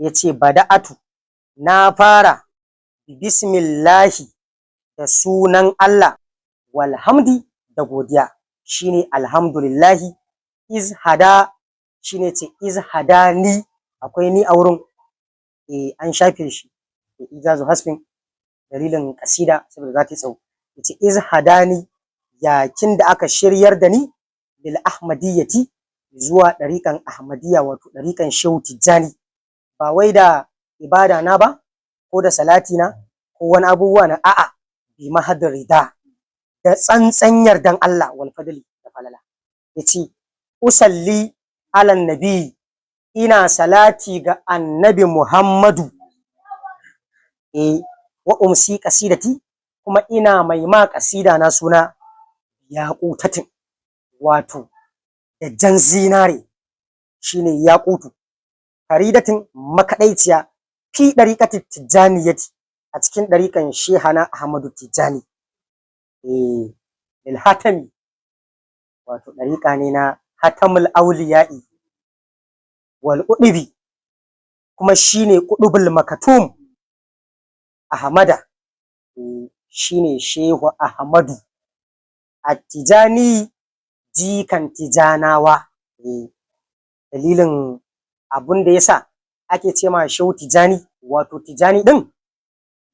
yace bada'atu na fara bismillahi da sunan Allah walhamdi da godiya shine alhamdulillahi izhada shine ce izhadani akwai ni a wurin an shafe shi da ijazu hasbin dalilin kasida saboda za ta yi tsawo yace izhadani yakin da aka shiryar da ni lil ahmadiyyati zuwa dariƙan ahmadiyya wato dariƙan shehu tijjani ba wai da ibada na ba ko da salati na ko wani abubuwa na a'a bi mahadarida da tsantsan yardan Allah wal fadli da falala yace usalli ala nabi ina salati ga annabi Muhammadu wa umsi qasidati kuma ina mai ma qasida na suna yaqutatin wato da jan zinare shine yaqutu faridatin makaɗaiciya fi dariqati tijaniyati a cikin dariqan shehana Ahmadu Tijani lil hatami wato dariqa ne na hatamul auliya'i wal udubi kuma shine qudubul makatum Ahmada shine shehu Ahmadu At-Tijani jikan Tijanawa dalilin abun da yasa ake ce ma shehu Tijani wato Tijani din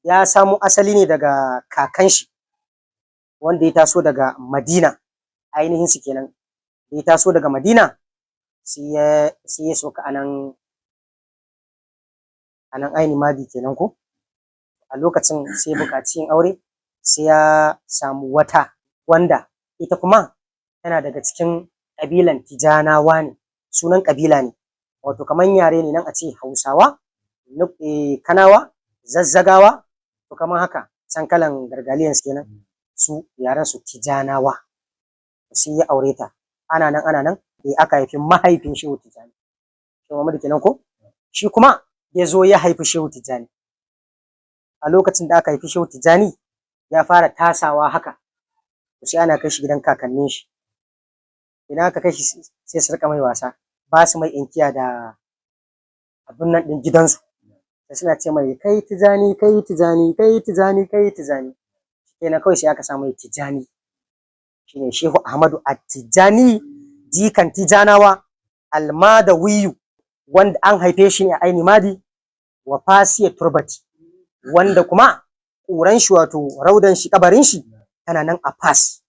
ya samo asali ne daga kakan shi wanda ya taso daga Madina ainihin su kenan ya taso daga Madina sai ya soka anan aini madi kenan ko a lokacin sai buƙaci yin aure sai ya samu wata wanda ita kuma tana daga cikin ƙabilan Tijanawa ne sunan ƙabila ne wato kaman yare ne nan a ce Hausawa Kanawa Zazzagawa to kaman haka can kalan gargaliyan su kenan su yaran su Tijanawa sai ya aure ta ana nan aka haifi mahaifin Shehu Tijani Shehu Muhammadu kenan ko shi kuma ya zo ya haifi Shehu Tijani a lokacin da aka haifi Shehu Tijani ya fara tasawa haka sai ana kai shi gidan kakannin shi idan aka kai shi sai su rika mai wasa ba su mai inkiya da abun nan din gidansu sai suna ce mai kai Tijani kai Tijani kai Tijani kai Tijani kenan kawai sai aka samu mai Tijani shine Shehu Ahmadu At-Tijani jikan Tijanawa Almadawiyu wanda an haife shi ne a aini madi wa fasiya turbati wanda kuma ƙuran shi wato raudan shi kabarin shi tana nan a Fas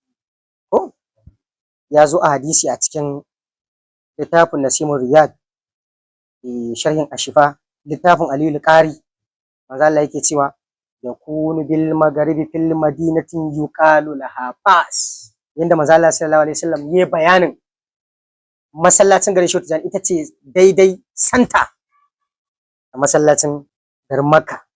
ko ya zo a hadisi a cikin littafin Nasimur Riyad sharhin Ashifa littafin Aliyu Qari manzo Allah yake cewa yakunu bil magharibi fil madinatin yuqalu laha Fas yanda manzo Allah sallallahu alaihi wasallam yayi bayanin masallacin garin Shehu Tijani ita ce daidai santa a masallacin garin Makka